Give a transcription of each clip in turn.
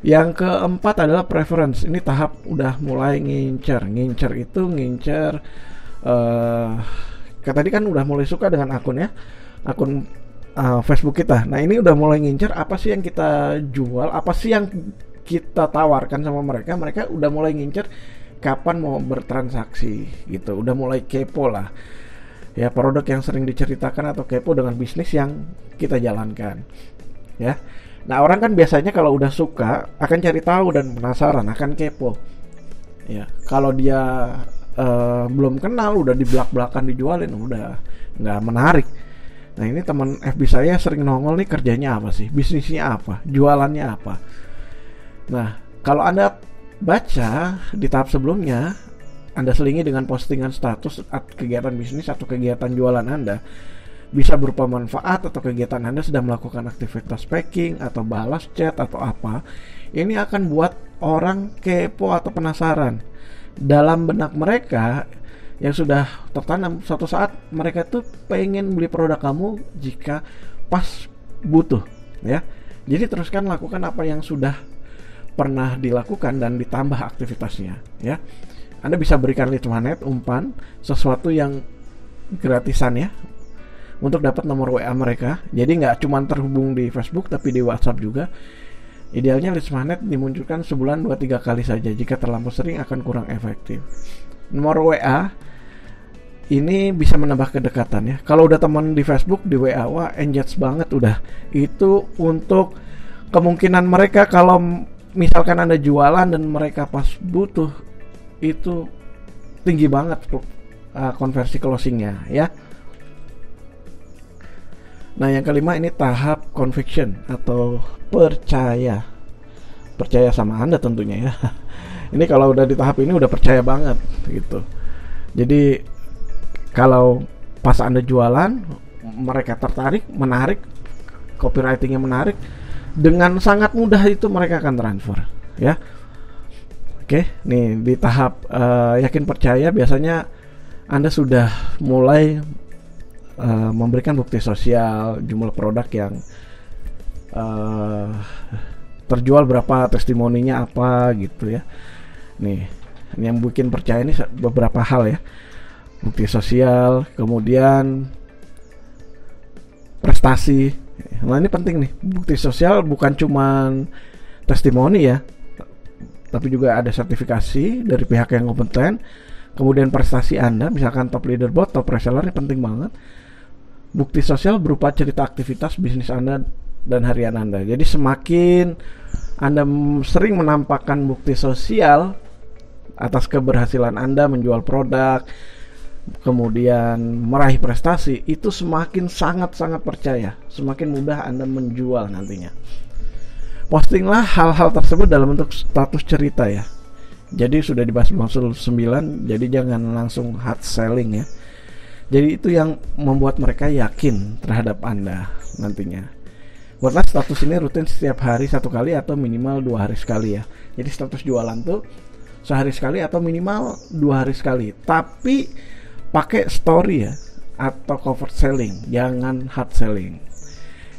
Yang keempat adalah preference. Ini tahap udah mulai ngincer. Ngincer itu ngincer kayak tadi kan udah mulai suka dengan akun ya. Akun Facebook kita. Nah, ini udah mulai ngincer apa sih yang kita jual, apa sih yang kita tawarkan sama mereka. Mereka udah mulai ngincer kapan mau bertransaksi gitu. Udah mulai kepo lah. Ya, produk yang sering diceritakan atau kepo dengan bisnis yang kita jalankan. Ya. Nah, orang kan biasanya kalau udah suka akan cari tahu dan penasaran, akan kepo. Ya, kalau dia belum kenal udah di belak-belakan dijualin, udah nggak menarik. Nah, ini teman FB saya sering nongol nih, kerjanya apa sih? Bisnisnya apa? Jualannya apa? Nah, kalau Anda baca di tahap sebelumnya, Anda selingi dengan postingan status kegiatan bisnis atau kegiatan jualan Anda. Bisa berupa manfaat atau kegiatan Anda sedang melakukan aktivitas packing atau balas chat atau apa. Ini akan buat orang kepo atau penasaran. Dalam benak mereka yang sudah tertanam, suatu saat mereka tuh pengen beli produk kamu jika pas butuh, ya. Jadi teruskan lakukan apa yang sudah pernah dilakukan dan ditambah aktivitasnya, ya. Anda bisa berikan lead magnet, umpan, sesuatu yang gratisan ya, untuk dapat nomor WA mereka. Jadi nggak cuma terhubung di Facebook tapi di WhatsApp juga. Idealnya lead magnet dimunculkan sebulan 2-3 kali saja. Jika terlalu sering akan kurang efektif. Nomor WA ini bisa menambah kedekatan ya. Kalau udah teman di Facebook, di WA, wah engage banget udah. Itu untuk kemungkinan mereka kalau misalkan Anda jualan dan mereka pas butuh, itu tinggi banget konversi closingnya ya. Nah, yang kelima ini tahap conviction atau percaya sama Anda tentunya ya. Ini kalau udah di tahap ini udah percaya banget gitu. Jadi kalau pas Anda jualan mereka tertarik, menarik, copywritingnya menarik, dengan sangat mudah itu mereka akan transfer ya. Oke, nih di tahap yakin percaya biasanya Anda sudah mulai memberikan bukti sosial, jumlah produk yang terjual berapa, testimoninya apa gitu ya. Nih, yang bikin percaya ini beberapa hal ya. Bukti sosial, kemudian prestasi. Nah, ini penting nih. Bukti sosial bukan cuman testimoni ya, tapi juga ada sertifikasi dari pihak yang kompeten. Kemudian prestasi Anda, misalkan top leaderboard, top reseller, ini penting banget. Bukti sosial berupa cerita aktivitas bisnis Anda dan harian Anda. Jadi semakin Anda sering menampakkan bukti sosial atas keberhasilan Anda menjual produk, kemudian meraih prestasi, itu semakin sangat-sangat percaya, semakin mudah Anda menjual nantinya. Postinglah hal-hal tersebut dalam bentuk status cerita ya. Jadi sudah dibahas maksud 9, jadi jangan langsung hard selling ya. Jadi itu yang membuat mereka yakin terhadap Anda nantinya. Buatlah status ini rutin setiap hari 1 kali atau minimal 2 hari sekali ya. Jadi status jualan tuh sehari sekali atau minimal 2 hari sekali. Tapi pakai story ya, atau cover selling, jangan hard selling.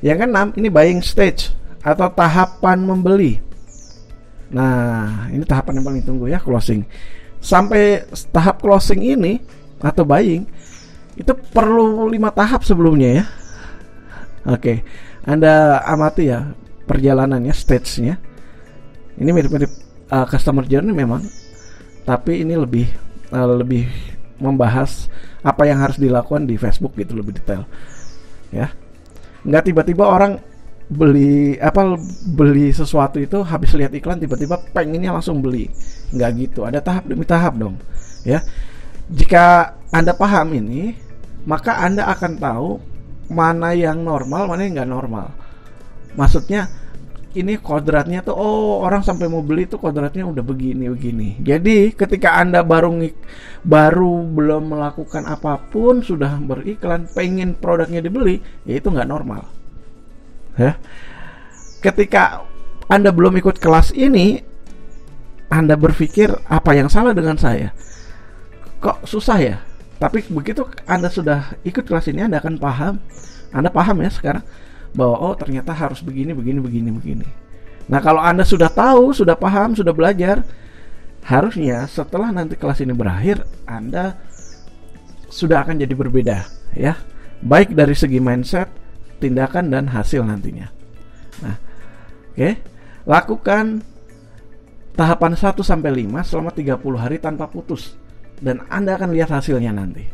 Yang keenam ini buying stage atau tahapan membeli. Nah, ini tahapan yang paling tunggu ya, closing. Sampai tahap closing ini atau buying itu perlu 5 tahap sebelumnya ya. Oke, Anda amati ya perjalanannya, stage-nya. Ini mirip-mirip customer journey memang, tapi ini lebih membahas apa yang harus dilakukan di Facebook gitu, lebih detail ya. Nggak tiba-tiba orang beli sesuatu itu habis lihat iklan tiba-tiba pengennya langsung beli, nggak gitu. Ada tahap demi tahap dong ya. Jika Anda paham ini, maka Anda akan tahu mana yang normal, mana yang nggak normal. Maksudnya ini kodratnya tuh, oh orang sampai mau beli tuh kodratnya udah begini. Jadi ketika Anda baru belum melakukan apapun sudah beriklan, pengen produknya dibeli, ya itu nggak normal. Ya. Ketika Anda belum ikut kelas ini, Anda berpikir apa yang salah dengan saya? Kok susah ya? Tapi begitu Anda sudah ikut kelas ini, Anda akan paham. Anda paham ya sekarang bahwa oh ternyata harus begini. Nah, kalau Anda sudah tahu, sudah paham, sudah belajar, harusnya setelah nanti kelas ini berakhir, Anda sudah akan jadi berbeda, ya. Baik dari segi mindset, tindakan, dan hasil nantinya. Nah, oke. Lakukan tahapan 1-5 selama 30 hari tanpa putus. Dan Anda akan lihat hasilnya nanti.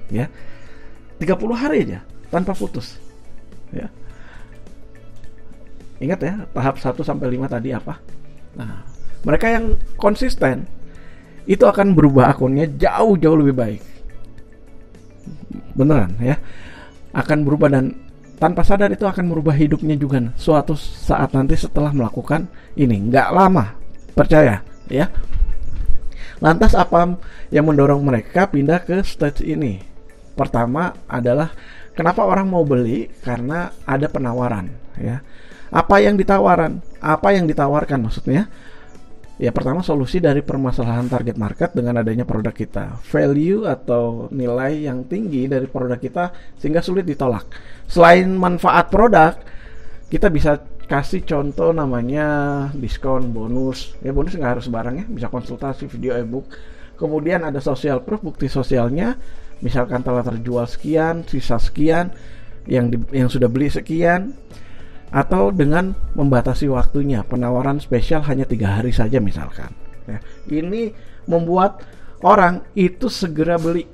Ya. 30 hari aja tanpa putus. Ya. Ingat ya, tahap 1-5 tadi apa? Nah, mereka yang konsisten itu akan berubah akunnya jauh-jauh lebih baik. Beneran ya. Akan berubah, dan tanpa sadar itu akan merubah hidupnya juga suatu saat nanti setelah melakukan ini. Nggak lama, percaya ya. Lantas apa yang mendorong mereka pindah ke stage ini? Pertama adalah kenapa orang mau beli? Karena ada penawaran ya. Apa yang ditawarkan maksudnya? Ya, pertama, solusi dari permasalahan target market dengan adanya produk kita. Value atau nilai yang tinggi dari produk kita sehingga sulit ditolak. Selain manfaat produk, kita bisa kasih contoh namanya diskon, bonus. Ya, bonus nggak harus barang ya, bisa konsultasi, video, ebook. Kemudian ada social proof, bukti sosialnya. Misalkan telah terjual sekian, sisa sekian, yang sudah beli sekian. Atau dengan membatasi waktunya, penawaran spesial hanya 3 hari saja misalkan ya. Ini membuat orang itu segera beli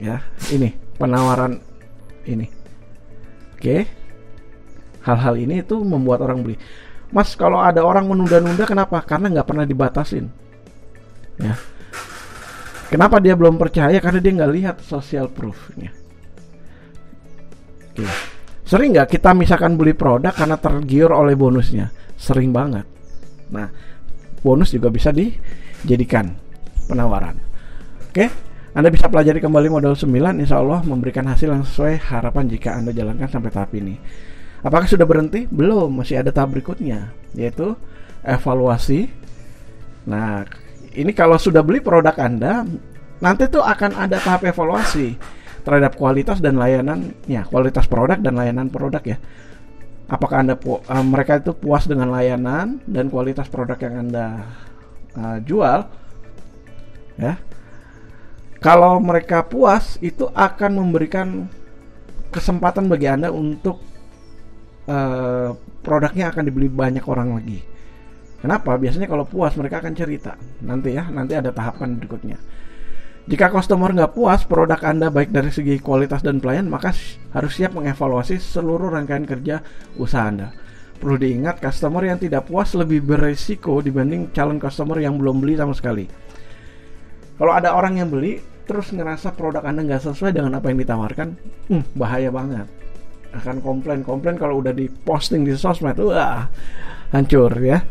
ya. Ini penawaran ini. Oke. Hal-hal ini itu membuat orang beli. Mas, kalau ada orang menunda-nunda kenapa? Karena nggak pernah dibatasin ya. Kenapa dia belum percaya? Karena dia nggak lihat social proofnya. Oke. Sering nggak kita misalkan beli produk karena tergiur oleh bonusnya? Sering banget. Nah, bonus juga bisa dijadikan penawaran. Oke, Anda bisa pelajari kembali model 9, insya Allah memberikan hasil yang sesuai harapan jika Anda jalankan sampai tahap ini. Apakah sudah berhenti? Belum, masih ada tahap berikutnya, yaitu evaluasi. Nah, ini kalau sudah beli produk Anda, nanti tuh akan ada tahap evaluasi terhadap kualitas dan layanannya, kualitas produk dan layanan produk ya. Apakah mereka itu puas dengan layanan dan kualitas produk yang Anda jual? Ya. Kalau mereka puas, itu akan memberikan kesempatan bagi Anda untuk produknya akan dibeli banyak orang lagi. Kenapa? Biasanya kalau puas mereka akan cerita. Nanti ada tahapan berikutnya. Jika customer nggak puas produk Anda baik dari segi kualitas dan pelayanan, maka harus siap mengevaluasi seluruh rangkaian kerja usaha Anda. Perlu diingat, customer yang tidak puas lebih beresiko dibanding calon customer yang belum beli sama sekali. Kalau ada orang yang beli terus ngerasa produk Anda nggak sesuai dengan apa yang ditawarkan, bahaya banget. Akan komplain kalau udah diposting di sosmed, wah hancur ya.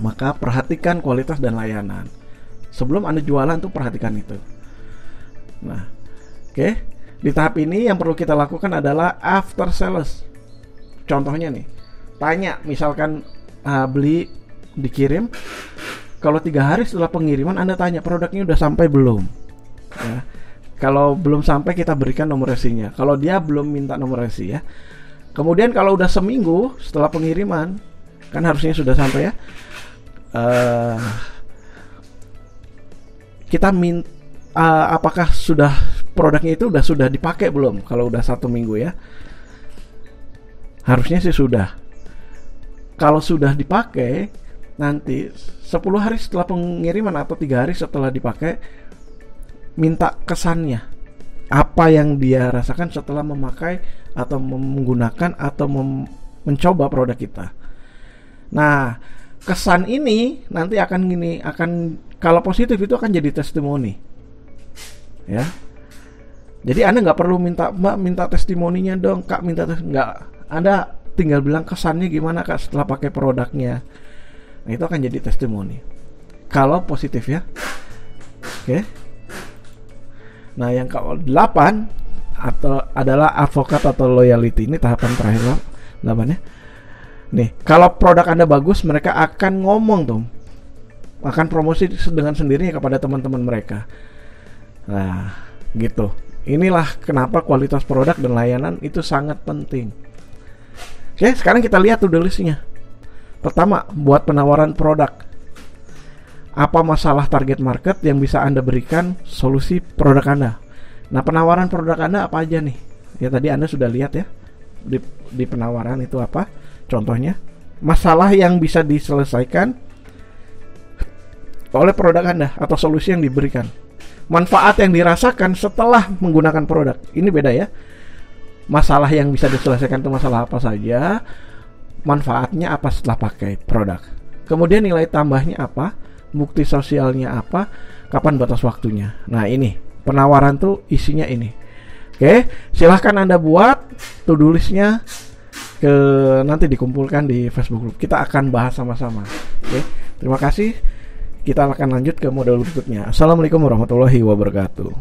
Maka perhatikan kualitas dan layanan. Sebelum Anda jualan tuh perhatikan itu. Nah, oke. Di tahap ini yang perlu kita lakukan adalah after sales. Contohnya nih, tanya misalkan beli dikirim, kalau 3 hari setelah pengiriman Anda tanya produknya udah sampai belum ya. Kalau belum sampai kita berikan nomor resinya. Kalau dia belum minta nomor resi ya. Kemudian kalau udah seminggu setelah pengiriman, kan harusnya sudah sampai ya, kita apakah sudah produknya itu sudah dipakai belum? Kalau udah 1 minggu ya, harusnya sih sudah. Kalau sudah dipakai, nanti 10 hari setelah pengiriman atau 3 hari setelah dipakai, minta kesannya. Apa yang dia rasakan setelah memakai atau menggunakan atau mencoba produk kita. Nah, kesan ini nanti akan kalau positif itu akan jadi testimoni, ya. Jadi Anda nggak perlu Mbak minta testimoninya dong, Kak minta nggak. Anda tinggal bilang kesannya gimana Kak setelah pakai produknya. Nah, itu akan jadi testimoni. Kalau positif ya, oke. Nah, yang ke-8 adalah advokat atau loyalty. Ini tahapan terakhir 8 ya. Nih, kalau produk Anda bagus, mereka akan ngomong tuh. Akan promosi dengan sendirinya kepada teman-teman mereka. Nah, gitu. Inilah kenapa kualitas produk dan layanan itu sangat penting. Oke, sekarang kita lihat tuh listnya. Pertama, buat penawaran produk. Apa masalah target market yang bisa Anda berikan solusi produk Anda. Nah, penawaran produk Anda apa aja nih? Ya tadi Anda sudah lihat ya di penawaran itu apa? Contohnya, masalah yang bisa diselesaikan oleh produk Anda atau solusi yang diberikan. Manfaat yang dirasakan setelah menggunakan produk. Ini beda ya. Masalah yang bisa diselesaikan itu masalah apa saja, manfaatnya apa setelah pakai produk. Kemudian nilai tambahnya apa, bukti sosialnya apa, kapan batas waktunya. Nah ini, penawaran tuh isinya ini. Oke, silahkan Anda buat to-do list-nya, nanti dikumpulkan di Facebook Group. Kita akan bahas sama-sama. Oke, terima kasih. Kita akan lanjut ke modul berikutnya. Assalamualaikum warahmatullahi wabarakatuh.